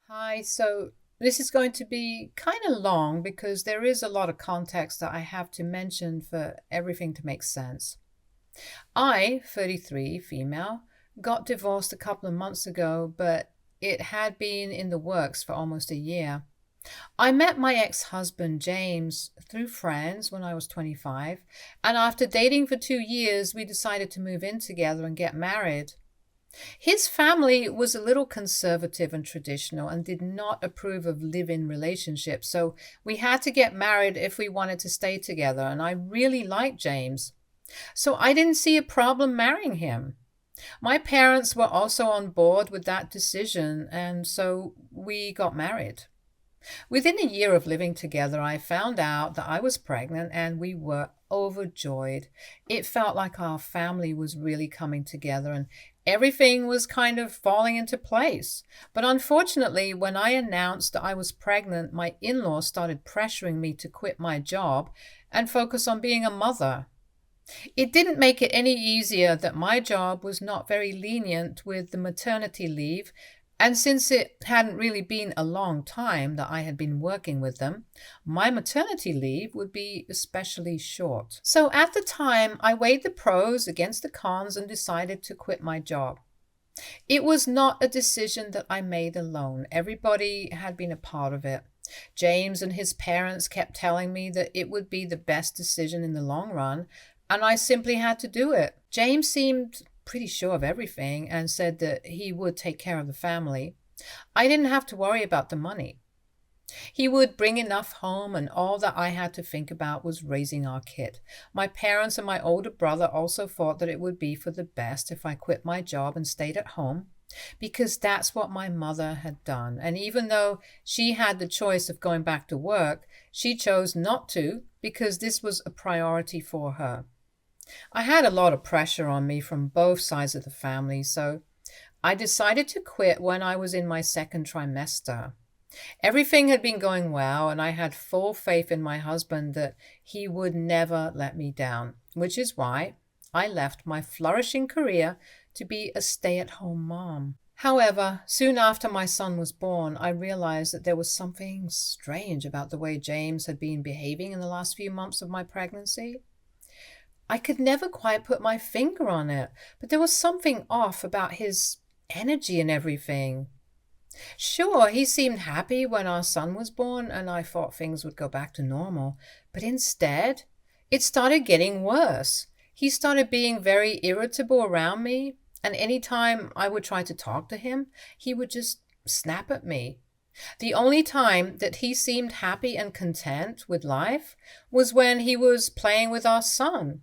Hi, so this is going to be kind of long because there is a lot of context that I have to mention for everything to make sense. I, 33, female, got divorced a couple of months ago, but it had been in the works for almost a year. I met my ex-husband, James, through friends when I was 25, and after dating for 2 years, we decided to move in together and get married. His family was a little conservative and traditional and did not approve of live-in relationships, so we had to get married if we wanted to stay together, and I really liked James. So I didn't see a problem marrying him. My parents were also on board with that decision, and so we got married. Within a year of living together, I found out that I was pregnant and we were overjoyed. It felt like our family was really coming together and everything was kind of falling into place. But unfortunately, when I announced that I was pregnant, my in laws started pressuring me to quit my job and focus on being a mother. It didn't make it any easier that my job was not very lenient with the maternity leave, and since it hadn't really been a long time that I had been working with them, my maternity leave would be especially short. So at the time, I weighed the pros against the cons and decided to quit my job. It was not a decision that I made alone. Everybody had been a part of it. James and his parents kept telling me that it would be the best decision in the long run, and I simply had to do it. James seemed pretty sure of everything and said that he would take care of the family. I didn't have to worry about the money. He would bring enough home, and all that I had to think about was raising our kid. My parents and my older brother also thought that it would be for the best if I quit my job and stayed at home, because that's what my mother had done. And even though she had the choice of going back to work, she chose not to because this was a priority for her. I had a lot of pressure on me from both sides of the family, so I decided to quit when I was in my second trimester. Everything had been going well, and I had full faith in my husband that he would never let me down, which is why I left my flourishing career to be a stay-at-home mom. However, soon after my son was born, I realized that there was something strange about the way James had been behaving in the last few months of my pregnancy. I could never quite put my finger on it, but there was something off about his energy and everything. Sure, he seemed happy when our son was born, and I thought things would go back to normal. But instead, it started getting worse. He started being very irritable around me, and any time I would try to talk to him, he would just snap at me. The only time that he seemed happy and content with life was when he was playing with our son.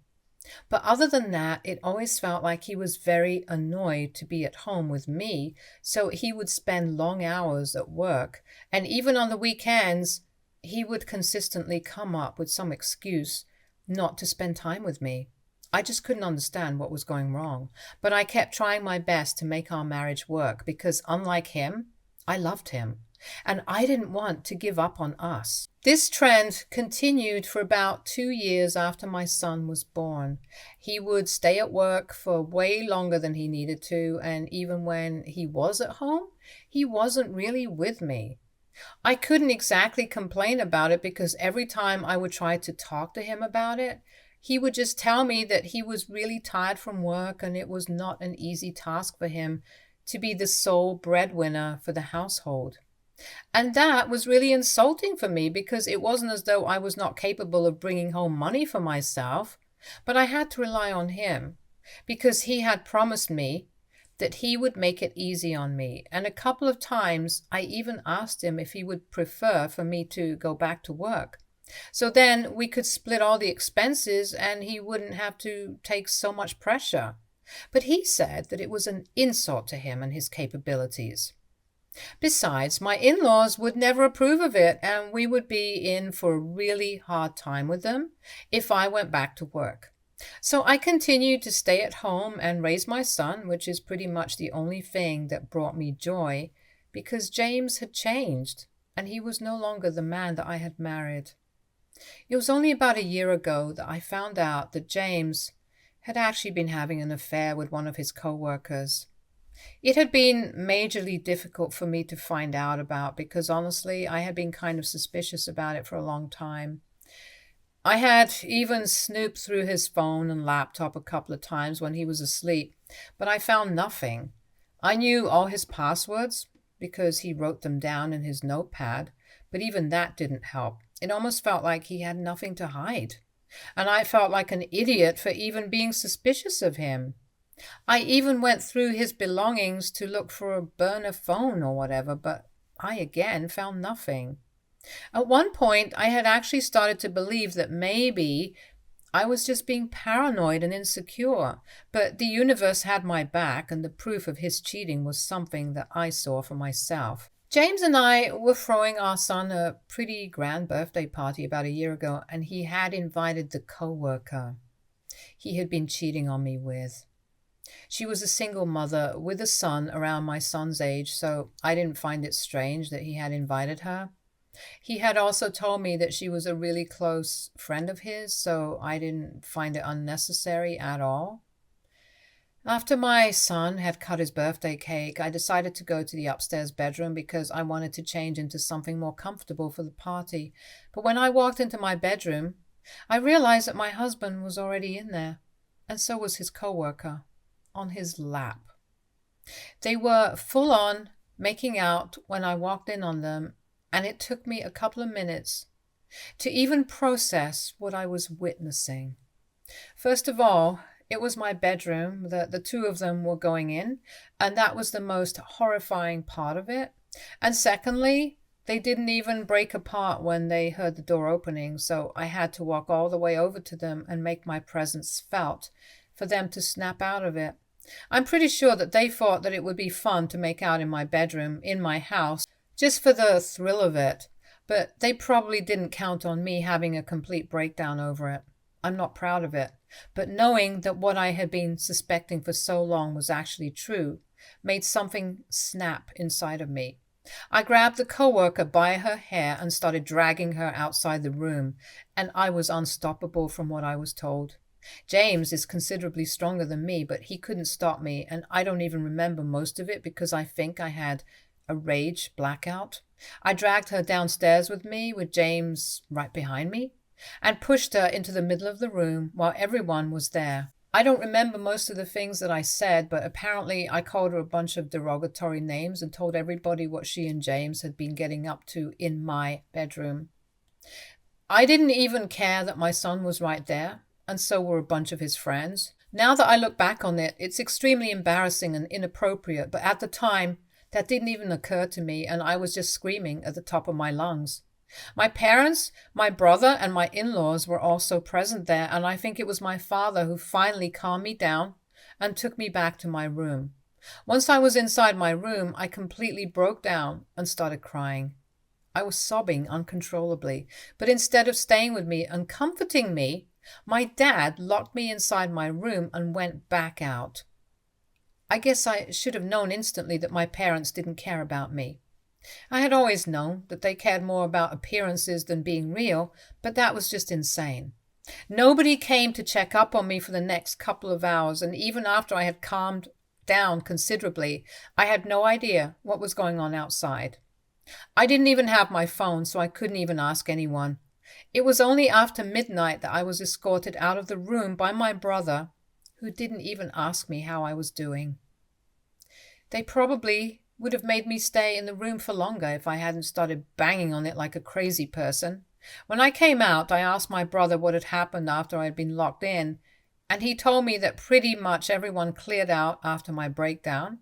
But other than that, it always felt like he was very annoyed to be at home with me, so he would spend long hours at work, and even on the weekends, he would consistently come up with some excuse not to spend time with me. I just couldn't understand what was going wrong, but I kept trying my best to make our marriage work because, unlike him, I loved him, and I didn't want to give up on us. This trend continued for about 2 years after my son was born. He would stay at work for way longer than he needed to, and even when he was at home, he wasn't really with me. I couldn't exactly complain about it because every time I would try to talk to him about it, he would just tell me that he was really tired from work and it was not an easy task for him to be the sole breadwinner for the household. And that was really insulting for me because it wasn't as though I was not capable of bringing home money for myself, but I had to rely on him because he had promised me that he would make it easy on me. And a couple of times I even asked him if he would prefer for me to go back to work. So then we could split all the expenses and he wouldn't have to take so much pressure. But he said that it was an insult to him and his capabilities. Besides, my in-laws would never approve of it, and we would be in for a really hard time with them if I went back to work. So I continued to stay at home and raise my son, which is pretty much the only thing that brought me joy, because James had changed, and he was no longer the man that I had married. It was only about a year ago that I found out that James had actually been having an affair with one of his co-workers. It had been majorly difficult for me to find out about because honestly, I had been kind of suspicious about it for a long time. I had even snooped through his phone and laptop a couple of times when he was asleep, but I found nothing. I knew all his passwords because he wrote them down in his notepad, but even that didn't help. It almost felt like he had nothing to hide. And I felt like an idiot for even being suspicious of him. I even went through his belongings to look for a burner phone or whatever, but I again found nothing. At one point, I had actually started to believe that maybe I was just being paranoid and insecure, but the universe had my back, and the proof of his cheating was something that I saw for myself. James and I were throwing our son a pretty grand birthday party about a year ago, and he had invited the coworker he had been cheating on me with. She was a single mother with a son around my son's age, so I didn't find it strange that he had invited her. He had also told me that she was a really close friend of his, so I didn't find it unnecessary at all. After my son had cut his birthday cake, I decided to go to the upstairs bedroom because I wanted to change into something more comfortable for the party. But when I walked into my bedroom, I realized that my husband was already in there, and so was his coworker, on his lap. They were full on making out when I walked in on them, and it took me a couple of minutes to even process what I was witnessing. First of all, it was my bedroom that the two of them were going in, and that was the most horrifying part of it. And secondly, they didn't even break apart when they heard the door opening, so I had to walk all the way over to them and make my presence felt for them to snap out of it. I'm pretty sure that they thought that it would be fun to make out in my bedroom, in my house, just for the thrill of it, but they probably didn't count on me having a complete breakdown over it. I'm not proud of it, but knowing that what I had been suspecting for so long was actually true made something snap inside of me. I grabbed the coworker by her hair and started dragging her outside the room, and I was unstoppable from what I was told. James is considerably stronger than me, but he couldn't stop me, and I don't even remember most of it because I think I had a rage blackout. I dragged her downstairs with me, with James right behind me, and pushed her into the middle of the room while everyone was there. I don't remember most of the things that I said, but apparently I called her a bunch of derogatory names and told everybody what she and James had been getting up to in my bedroom. I didn't even care that my son was right there, and so were a bunch of his friends. Now that I look back on it, it's extremely embarrassing and inappropriate, but at the time, that didn't even occur to me, and I was just screaming at the top of my lungs. My parents, my brother, and my in-laws were also present there, and I think it was my father who finally calmed me down and took me back to my room. Once I was inside my room, I completely broke down and started crying. I was sobbing uncontrollably, but instead of staying with me and comforting me, my dad locked me inside my room and went back out. I guess I should have known instantly that my parents didn't care about me. I had always known that they cared more about appearances than being real, but that was just insane. Nobody came to check up on me for the next couple of hours, and even after I had calmed down considerably, I had no idea what was going on outside. I didn't even have my phone, so I couldn't even ask anyone. It was only after midnight that I was escorted out of the room by my brother, who didn't even ask me how I was doing. They probably would have made me stay in the room for longer if I hadn't started banging on it like a crazy person. When I came out, I asked my brother what had happened after I had been locked in, and he told me that pretty much everyone cleared out after my breakdown.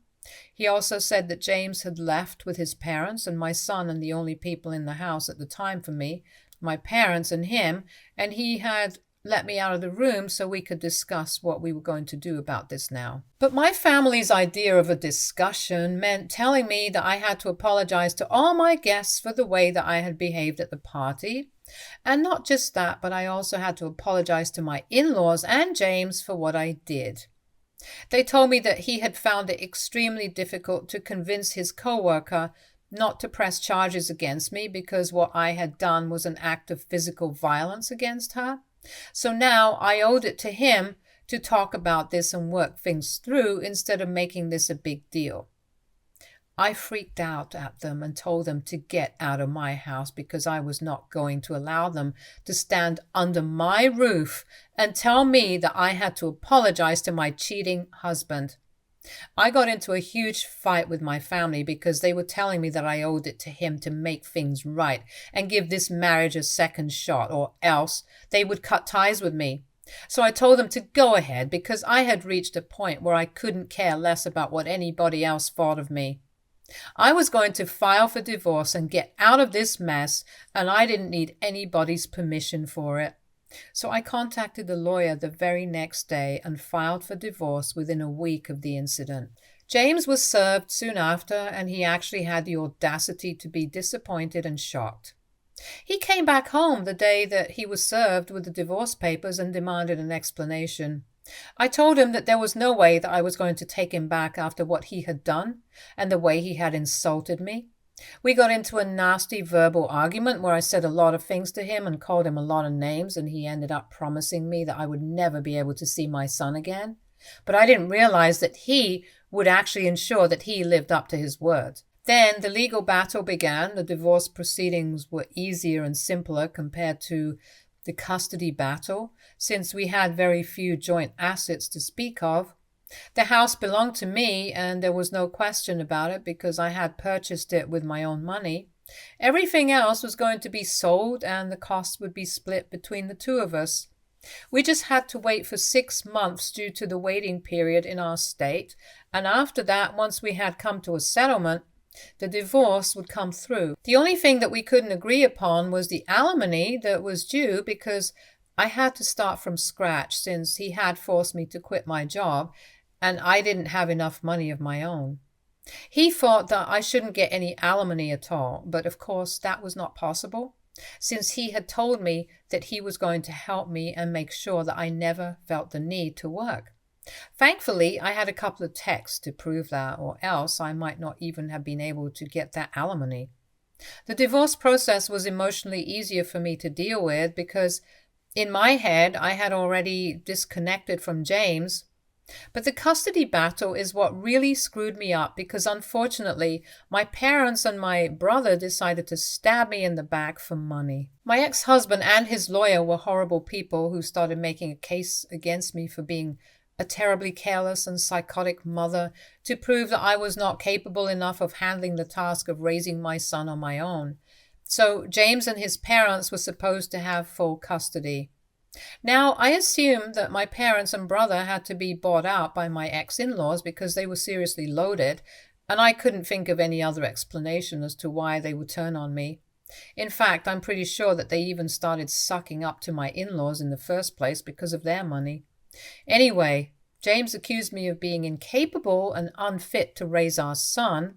He also said that James had left with his parents and my son and the only people in the house at the time for me, my parents and him, and he had let me out of the room so we could discuss what we were going to do about this now. But my family's idea of a discussion meant telling me that I had to apologize to all my guests for the way that I had behaved at the party. And not just that, but I also had to apologize to my in-laws and James for what I did. They told me that he had found it extremely difficult to convince his coworker not to press charges against me because what I had done was an act of physical violence against her. So now I owed it to him to talk about this and work things through instead of making this a big deal. I freaked out at them and told them to get out of my house because I was not going to allow them to stand under my roof and tell me that I had to apologize to my cheating husband. I got into a huge fight with my family because they were telling me that I owed it to him to make things right and give this marriage a second shot, or else they would cut ties with me. So I told them to go ahead because I had reached a point where I couldn't care less about what anybody else thought of me. I was going to file for divorce and get out of this mess, and I didn't need anybody's permission for it. So I contacted the lawyer the very next day and filed for divorce within a week of the incident. James was served soon after, and he actually had the audacity to be disappointed and shocked. He came back home the day that he was served with the divorce papers and demanded an explanation. I told him that there was no way that I was going to take him back after what he had done and the way he had insulted me. We got into a nasty verbal argument where I said a lot of things to him and called him a lot of names, and he ended up promising me that I would never be able to see my son again. But I didn't realize that he would actually ensure that he lived up to his word. Then the legal battle began. The divorce proceedings were easier and simpler compared to the custody battle, since we had very few joint assets to speak of. The house belonged to me, and there was no question about it because I had purchased it with my own money. Everything else was going to be sold, and the cost would be split between the two of us. We just had to wait for 6 months due to the waiting period in our state, and after that, once we had come to a settlement, the divorce would come through. The only thing that we couldn't agree upon was the alimony that was due because I had to start from scratch since he had forced me to quit my job and I didn't have enough money of my own. He thought that I shouldn't get any alimony at all, but of course that was not possible since he had told me that he was going to help me and make sure that I never felt the need to work. Thankfully, I had a couple of texts to prove that, or else I might not even have been able to get that alimony. The divorce process was emotionally easier for me to deal with because in my head I had already disconnected from James. But the custody battle is what really screwed me up because unfortunately my parents and my brother decided to stab me in the back for money. My ex-husband and his lawyer were horrible people who started making a case against me for being a terribly careless and psychotic mother to prove that I was not capable enough of handling the task of raising my son on my own. So James and his parents were supposed to have full custody. Now, I assumed that my parents and brother had to be bought out by my ex-in-laws because they were seriously loaded, and I couldn't think of any other explanation as to why they would turn on me. In fact, I'm pretty sure that they even started sucking up to my in-laws in the first place because of their money. Anyway, James accused me of being incapable and unfit to raise our son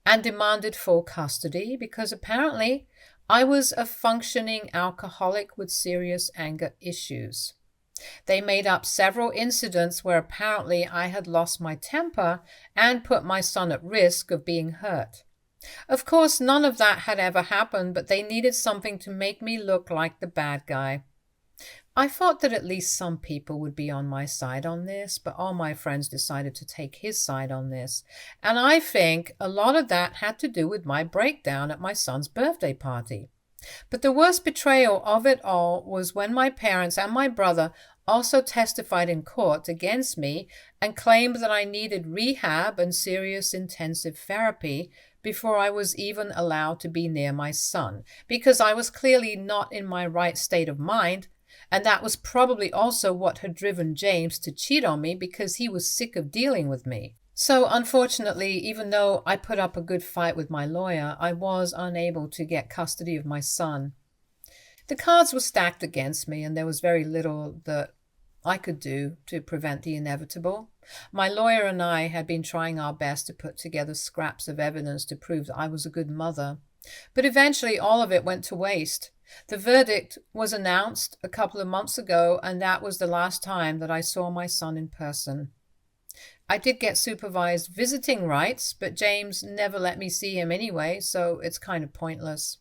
and demanded full custody because apparently I was a functioning alcoholic with serious anger issues. They made up several incidents where apparently I had lost my temper and put my son at risk of being hurt. Of course, none of that had ever happened, but they needed something to make me look like the bad guy. I thought that at least some people would be on my side on this, but all my friends decided to take his side on this. And I think a lot of that had to do with my breakdown at my son's birthday party. But the worst betrayal of it all was when my parents and my brother also testified in court against me and claimed that I needed rehab and serious intensive therapy before I was even allowed to be near my son, because I was clearly not in my right state of mind. And that was probably also what had driven James to cheat on me because he was sick of dealing with me. So unfortunately, even though I put up a good fight with my lawyer, I was unable to get custody of my son. The cards were stacked against me, and there was very little that I could do to prevent the inevitable. My lawyer and I had been trying our best to put together scraps of evidence to prove that I was a good mother. But eventually all of it went to waste. The verdict was announced a couple of months ago, and that was the last time that I saw my son in person. I did get supervised visiting rights, but James never let me see him anyway, so it's kind of pointless.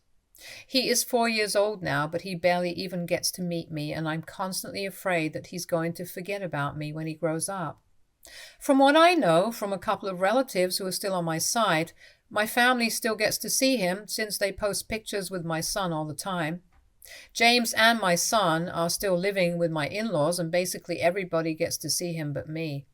He is 4 years old now, but he barely even gets to meet me, and I'm constantly afraid that he's going to forget about me when he grows up. From what I know from a couple of relatives who are still on my side, my family still gets to see him since they post pictures with my son all the time. James and my son are still living with my in-laws, and basically everybody gets to see him but me.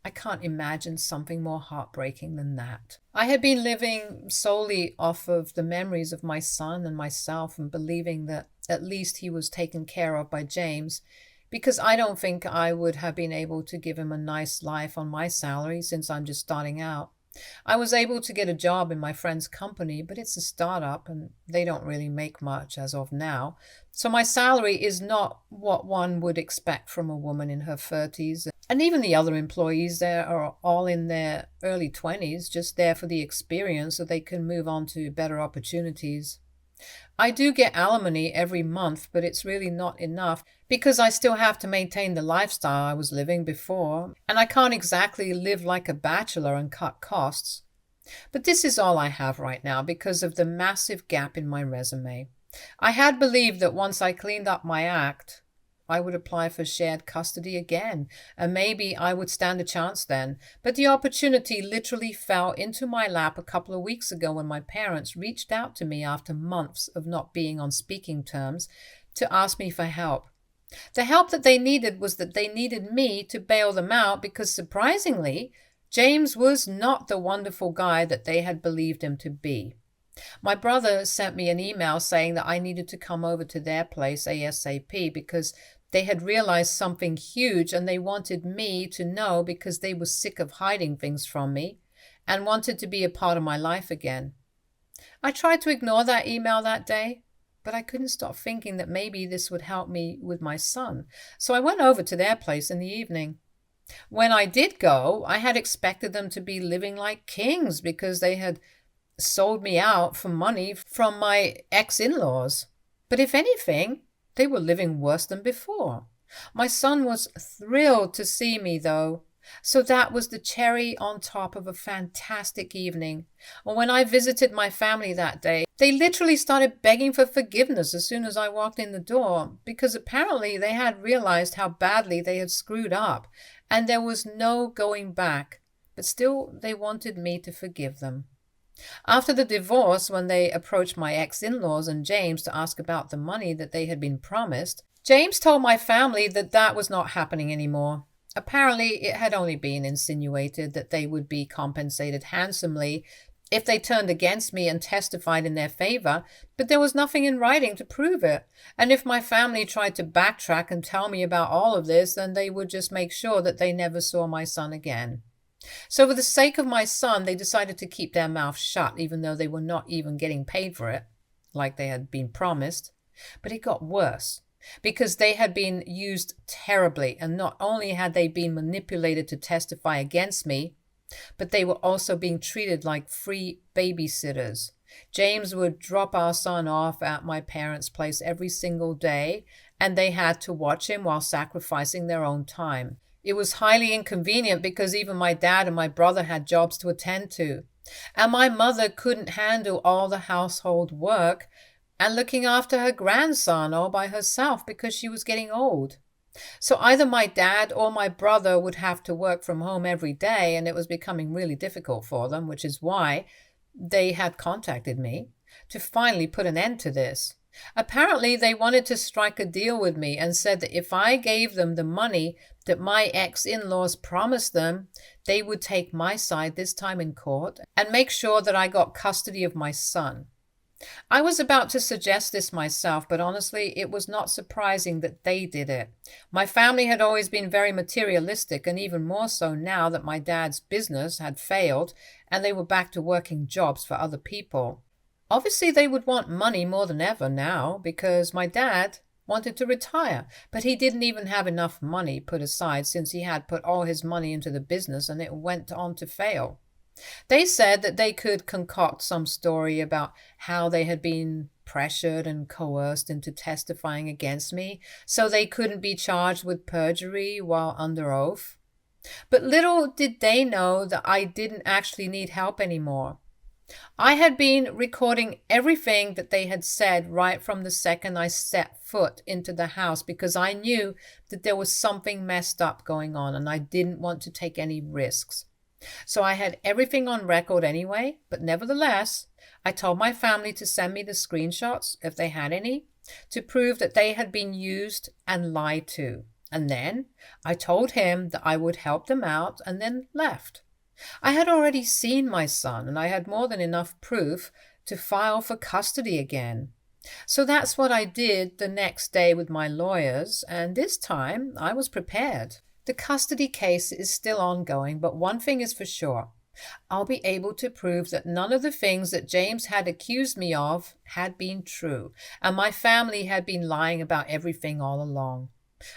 I can't imagine something more heartbreaking than that. I had been living solely off of the memories of my son and myself and believing that at least he was taken care of by James, because I don't think I would have been able to give him a nice life on my salary since I'm just starting out. I was able to get a job in my friend's company, but it's a startup and they don't really make much as of now. So my salary is not what one would expect from a woman in her 30s. And even the other employees there are all in their early 20s, just there for the experience so they can move on to better opportunities. I do get alimony every month, but it's really not enough because I still have to maintain the lifestyle I was living before, and I can't exactly live like a bachelor and cut costs. But this is all I have right now because of the massive gap in my resume. I had believed that once I cleaned up my act, I would apply for shared custody again, and maybe I would stand a chance then. But the opportunity literally fell into my lap a couple of weeks ago when my parents reached out to me after months of not being on speaking terms to ask me for help. The help that they needed was that they needed me to bail them out because, surprisingly, James was not the wonderful guy that they had believed him to be. My brother sent me an email saying that I needed to come over to their place ASAP because they had realized something huge and they wanted me to know because they were sick of hiding things from me and wanted to be a part of my life again. I tried to ignore that email that day, but I couldn't stop thinking that maybe this would help me with my son. So I went over to their place in the evening. When I did go, I had expected them to be living like kings because they had sold me out for money from my ex-in-laws. But if anything, they were living worse than before. My son was thrilled to see me, though. So that was the cherry on top of a fantastic evening. When I visited my family that day, they literally started begging for forgiveness as soon as I walked in the door, because apparently they had realized how badly they had screwed up, and there was no going back. But still, they wanted me to forgive them. After the divorce, when they approached my ex-in-laws and James to ask about the money that they had been promised, James told my family that that was not happening anymore. Apparently, it had only been insinuated that they would be compensated handsomely if they turned against me and testified in their favor, but there was nothing in writing to prove it. And if my family tried to backtrack and tell me about all of this, then they would just make sure that they never saw my son again. So for the sake of my son, they decided to keep their mouth shut, even though they were not even getting paid for it, like they had been promised. But it got worse, because they had been used terribly, and not only had they been manipulated to testify against me, but they were also being treated like free babysitters. James would drop our son off at my parents' place every single day, and they had to watch him while sacrificing their own time. It was highly inconvenient because even my dad and my brother had jobs to attend to. And my mother couldn't handle all the household work and looking after her grandson all by herself because she was getting old. So either my dad or my brother would have to work from home every day, and it was becoming really difficult for them, which is why they had contacted me to finally put an end to this. Apparently, they wanted to strike a deal with me and said that if I gave them the money that my ex-in-laws promised them, they would take my side this time in court and make sure that I got custody of my son. I was about to suggest this myself, but honestly, it was not surprising that they did it. My family had always been very materialistic, and even more so now that my dad's business had failed and they were back to working jobs for other people. Obviously, they would want money more than ever now because my dad wanted to retire, but he didn't even have enough money put aside since he had put all his money into the business and it went on to fail. They said that they could concoct some story about how they had been pressured and coerced into testifying against me so they couldn't be charged with perjury while under oath. But little did they know that I didn't actually need help anymore. I had been recording everything that they had said right from the second I set foot into the house because I knew that there was something messed up going on and I didn't want to take any risks. So I had everything on record anyway, but nevertheless, I told my family to send me the screenshots, if they had any, to prove that they had been used and lied to. And then I told him that I would help them out and then left. I had already seen my son and I had more than enough proof to file for custody again. So that's what I did the next day with my lawyers, and this time I was prepared. The custody case is still ongoing, but one thing is for sure. I'll be able to prove that none of the things that James had accused me of had been true, and my family had been lying about everything all along.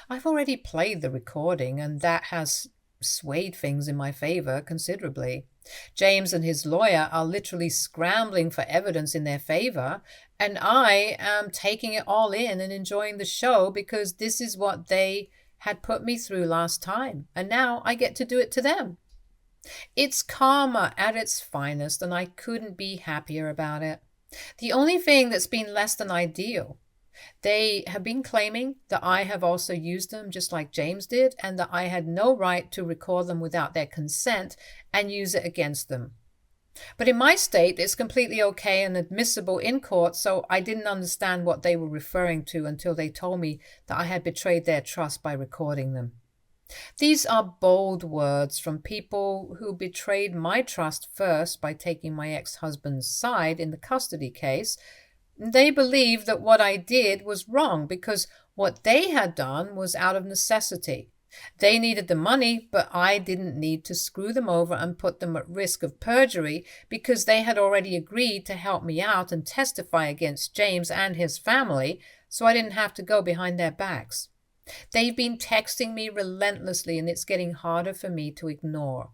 I've already played the recording, and that has swayed things in my favor considerably. James and his lawyer are literally scrambling for evidence in their favor, and I am taking it all in and enjoying the show because this is what they had put me through last time, and now I get to do it to them. It's karma at its finest, and I couldn't be happier about it. The only thing that's been less than ideal, they have been claiming that I have also used them just like James did, and that I had no right to record them without their consent and use it against them. But in my state, it's completely okay and admissible in court, so I didn't understand what they were referring to until they told me that I had betrayed their trust by recording them. These are bold words from people who betrayed my trust first by taking my ex-husband's side in the custody case. They believed that what I did was wrong because what they had done was out of necessity. They needed the money, but I didn't need to screw them over and put them at risk of perjury because they had already agreed to help me out and testify against James and his family, so I didn't have to go behind their backs. They've been texting me relentlessly, and it's getting harder for me to ignore.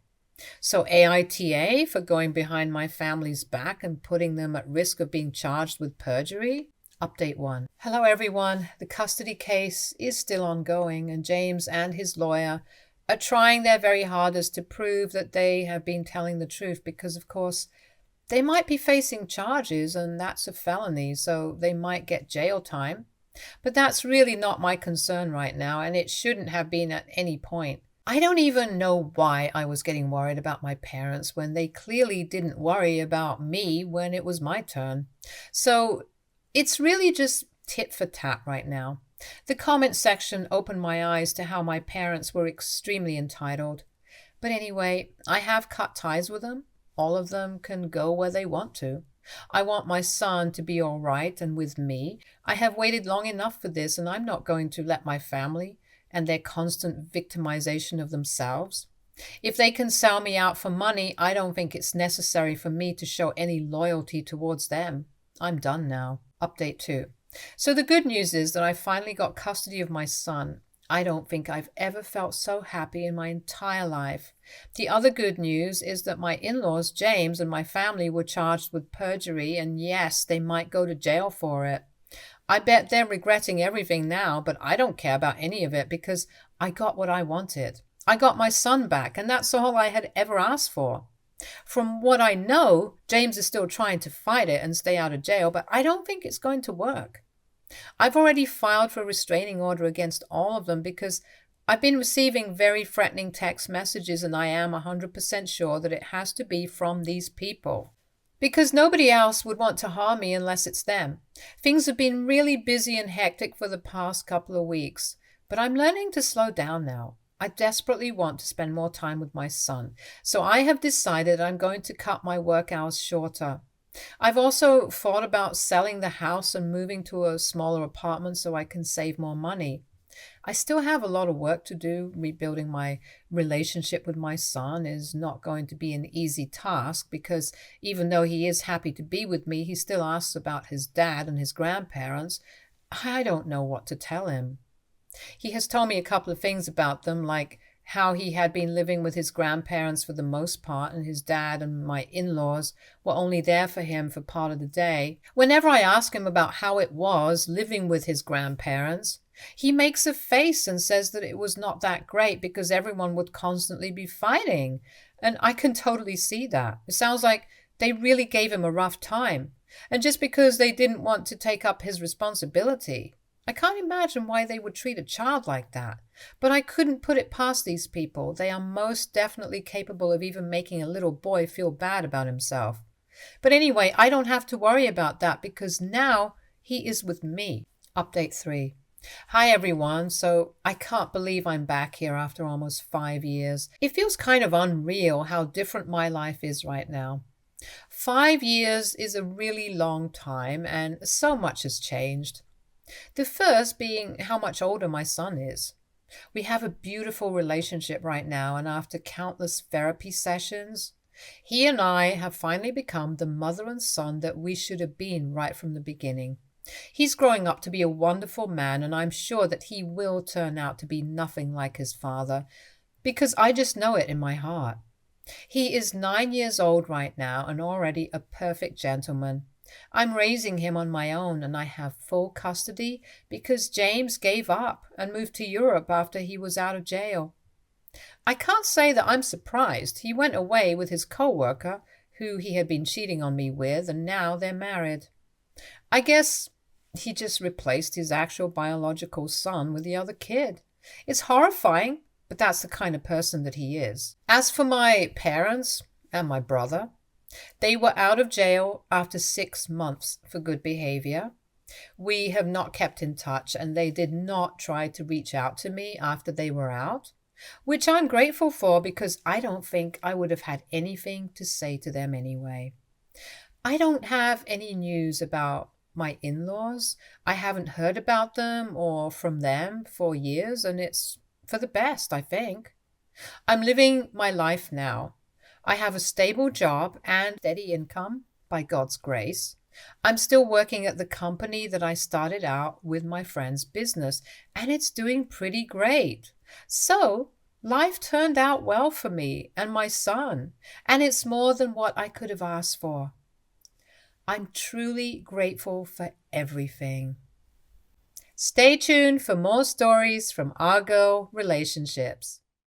So AITA for going behind my family's back and putting them at risk of being charged with perjury? Update 1. Hello everyone. The custody case is still ongoing, and James and his lawyer are trying their very hardest to prove that they have been telling the truth because, of course, they might be facing charges and that's a felony, so they might get jail time. But that's really not my concern right now, and it shouldn't have been at any point. I don't even know why I was getting worried about my parents when they clearly didn't worry about me when it was my turn. So it's really just tit for tat right now. The comment section opened my eyes to how my parents were extremely entitled. But anyway, I have cut ties with them. All of them can go where they want to. I want my son to be all right and with me. I have waited long enough for this, and I'm not going to let my family and their constant victimization of themselves. If they can sell me out for money, I don't think it's necessary for me to show any loyalty towards them. I'm done now. Update 2. So the good news is that I finally got custody of my son. I don't think I've ever felt so happy in my entire life. The other good news is that my in-laws, James, and my family were charged with perjury, and yes, they might go to jail for it. I bet they're regretting everything now, but I don't care about any of it because I got what I wanted. I got my son back, and that's all I had ever asked for. From what I know, James is still trying to fight it and stay out of jail, but I don't think it's going to work. I've already filed for a restraining order against all of them because I've been receiving very threatening text messages, and I am 100% sure that it has to be from these people. Because nobody else would want to harm me unless it's them. Things have been really busy and hectic for the past couple of weeks, but I'm learning to slow down now. I desperately want to spend more time with my son, so I have decided I'm going to cut my work hours shorter. I've also thought about selling the house and moving to a smaller apartment so I can save more money. I still have a lot of work to do. Rebuilding my relationship with my son is not going to be an easy task because even though he is happy to be with me, he still asks about his dad and his grandparents. I don't know what to tell him. He has told me a couple of things about them, like how he had been living with his grandparents for the most part, and his dad and my in-laws were only there for him for part of the day. Whenever I ask him about how it was living with his grandparents, he makes a face and says that it was not that great because everyone would constantly be fighting. And I can totally see that. It sounds like They really gave him a rough time. And just because they didn't want to take up his responsibility. I can't imagine why they would treat a child like that. But I couldn't put it past these people. They are most definitely capable of even making a little boy feel bad about himself. But anyway, I don't have to worry about that because now he is with me. Update 3. Hi everyone. So I can't believe I'm back here after almost 5 years. It feels kind of unreal how different my life is right now. 5 years is a really long time and so much has changed. The first being how much older my son is. We have a beautiful relationship right now, and after countless therapy sessions, he and I have finally become the mother and son that we should have been right from the beginning. He's growing up to be a wonderful man, and I'm sure that he will turn out to be nothing like his father, because I just know it in my heart. He is 9 years old right now and already a perfect gentleman. I'm raising him on my own and I have full custody because James gave up and moved to Europe after he was out of jail. I can't say that I'm surprised. He went away with his co-worker who he had been cheating on me with, and now they're married. I guess he just replaced his actual biological son with the other kid. It's horrifying, but that's the kind of person that he is. As for my parents and my brother, they were out of jail after 6 months for good behavior. We have not kept in touch, and they did not try to reach out to me after they were out, which I'm grateful for because I don't think I would have had anything to say to them anyway. I don't have any news about my in-laws. I haven't heard about them or from them for years, and it's for the best, I think. I'm living my life now. I have a stable job and steady income, by God's grace. I'm still working at the company that I started out with my friend's business, and it's doing pretty great. So, life turned out well for me and my son, and it's more than what I could have asked for. I'm truly grateful for everything. Stay tuned for more stories from our girl relationships.